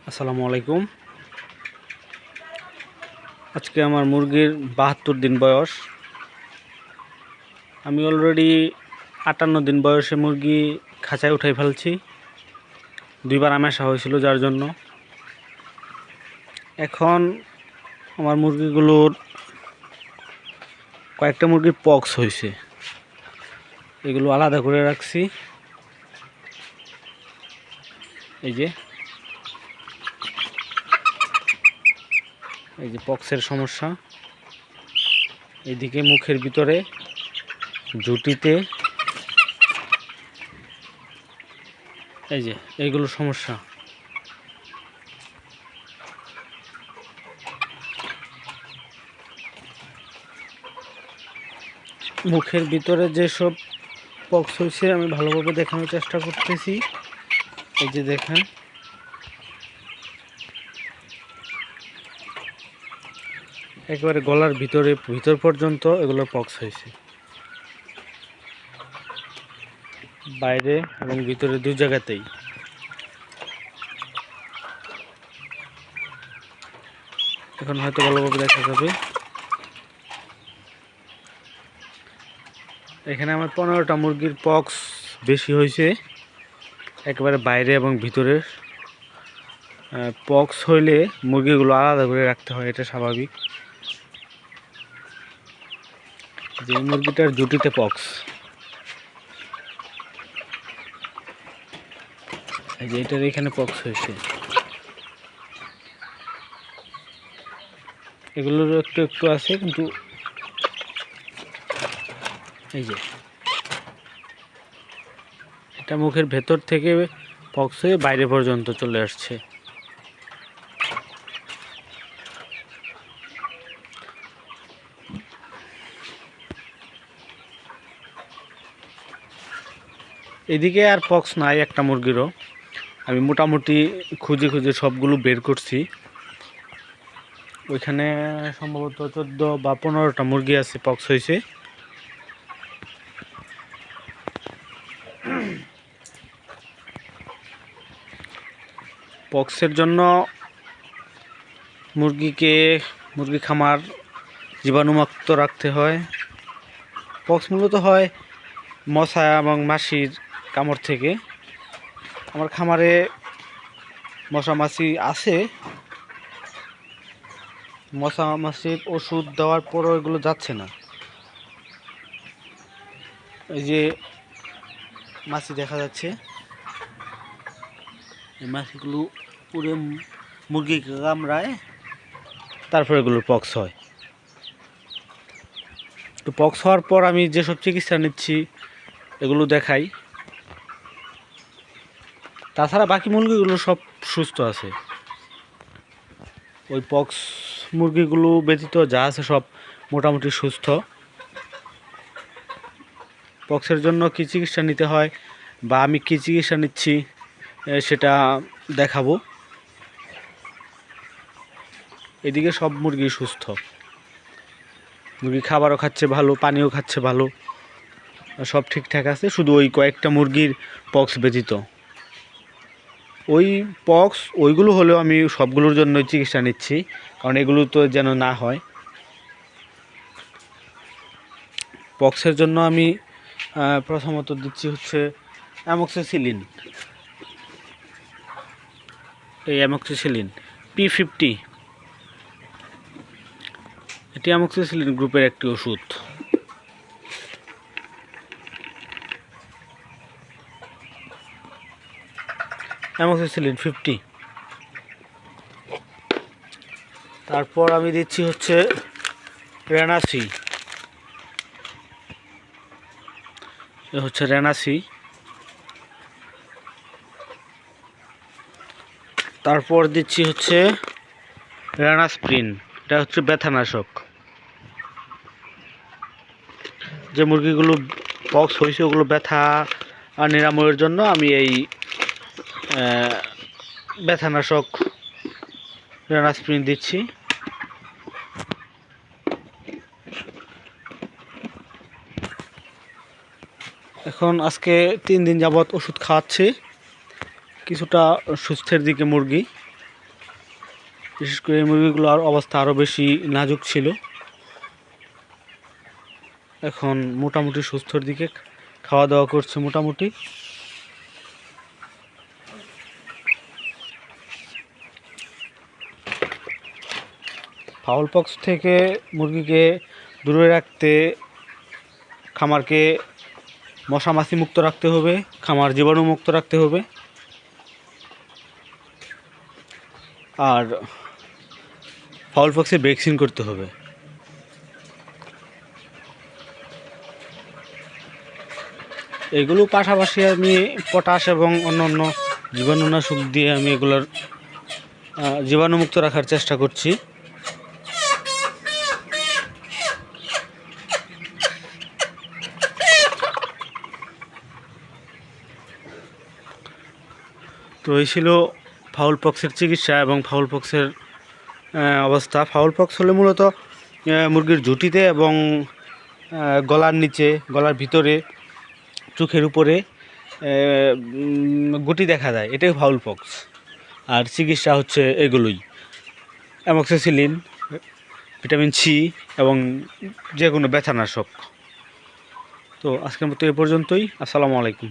আসসালামু আলাইকুম। আজকে আমার মুরগির ৭২ দিন বয়স। আমি অলরেডি ৫৮ দিন বয়সে মুরগি খাঁচায় উঠাই ফেলছি। দুইবার আমাশা হয়েছিল যার জন্য এখন আমার মুরগিগুলোর কয়েকটা মুরগির পক্স হয়েছে, এগুলো আলাদা করে রাখছি। এই যে পক্সের সমস্যা, এইদিকে মুখের ভিতরে জুটিতে, এই যে এইগুলো সমস্যা। মুখের ভিতরে যেসব পক্স হয়েছে আমি ভালোভাবে দেখানোর চেষ্টা করতেছি। এই যে দেখেন, একেবারে গলার ভিতর পর্যন্ত এগুলো পক্স হয়েছে, বাইরে এবং ভিতরে দুই জায়গাতেই। এখন হয়তো ভালোভাবে দেখা যাবে। এখানে আমার 15টা মুরগির পক্স বেশি হয়েছে, একেবারে বাইরে এবং ভিতরে। পক্স হইলে মুরগিগুলো আলাদা করে রাখতে হয়, এটা স্বাভাবিক। যে মুরগিটার জুটিতে পক্স, এই যে এটার এখানে পক্স হয়েছে। এগুলোর একটু একটু আছে, কিন্তু এই যে এটা মুখের ভেতর থেকে পক্স হয়ে বাইরে পর্যন্ত চলে আসছে। এদিকে আর পক্স নাই একটা মুরগিরও। আমি মোটামুটি খুঁজে খুঁজে সবগুলো বের করছি। ওইখানে সম্ভবত 14 বা 15টা মুরগি আছে পক্স হয়েছে। পক্সের জন্য মুরগি খামার জীবাণুমুক্ত রাখতে হয়। পক্স মূলত হয় মশা এবং মাছির কামড় থেকে। আমার খামারে মশা মাছি আছে, মশা মাছির ওষুধ দেওয়ার পরও এগুলো যাচ্ছে না। এই যে মাছি দেখা যাচ্ছে, এই মাছিগুলো পুরো মুরগিকে কামড়ায়, তারপর এগুলোর পক্স হয়। তো পক্স হওয়ার পর আমি যেসব চিকিৎসা নিচ্ছি এগুলো দেখাই। তাছাড়া বাকি মুরগিগুলো সব সুস্থ আছে। ওই পক্স মুরগিগুলো ব্যতীত যা আছে সব মোটামুটি সুস্থ। পক্সের জন্য কী চিকিৎসা নিতে হয় বা আমি কী চিকিৎসা নিচ্ছি সেটা দেখাবো। এদিকে সব মুরগি সুস্থ, মুরগি খাবারও খাচ্ছে ভালো, পানিও খাচ্ছে ভালো, সব ঠিকঠাক আছে। শুধু ওই কয়েকটা মুরগির পক্স ব্যতীত। ওই পক্স ওইগুলো হলেও আমি সবগুলোর জন্যই চিকিৎসা নিচ্ছি, কারণ এগুলো তো যেন না হয়। পক্সের জন্য আমি প্রথমত দিচ্ছি হচ্ছে অ্যামক্সিসিলিন। এই অ্যামক্সিসিলিন P50, এটি অ্যামক্সিসিলিন গ্রুপের একটি ওষুধ। অ্যামক্সিসিলিন 50। তারপর আমি দিচ্ছি হচ্ছে রেনাসি। এ হচ্ছে রেনাসি। তারপর দিচ্ছি হচ্ছে রেনাস্প্রিন, এটা হচ্ছে ব্যথানাশক। যে মুরগিগুলো পক্স হয়েছে ওগুলো ব্যথা আর নিরাময়ের জন্য আমি এই ব্যথানাশক রেনাস্প্রিন দিচ্ছি। এখন আজকে 3 দিন যাবৎ ওষুধ খাওয়াচ্ছি, কিছুটা সুস্থের দিকে মুরগি। বিশেষ করে এই মুরগিগুলোর অবস্থা আরও বেশি নাজুক ছিল, এখন মোটামুটি সুস্থর দিকে, খাওয়া দাওয়া করছে মোটামুটি। ফাউল পক্স থেকে মুরগিকে দূরে রাখতে খামারকে মশা মাছি মুক্ত রাখতে হবে, খামার জীবাণু মুক্ত রাখতে হবে, আর ফাউল পক্সে ভ্যাকসিন করতে হবে। এগুলো পাশাপাশি আমি পটাশ এবং অন্যান্য জীবাণুনাশক দিয়ে আমি এগুলোর জীবাণুমুক্ত রাখার চেষ্টা করছি। তো এই ছিল ফাউল পক্সের চিকিৎসা এবং ফাউল পক্সের অবস্থা। ফাউল পক্স হলে মূলত মুরগির ঝুঁটিতে এবং গলার নিচে, গলার ভিতরে, চোখের উপরে গুটি দেখা যায়, এটাই ফাউল পক্স। আর চিকিৎসা হচ্ছে এগুলোই: অ্যামক্সিসিলিন, ভিটামিন সি এবং যে কোনো ব্যথানাশক। তো আজকের মতো এ পর্যন্তই। আসসালামু আলাইকুম।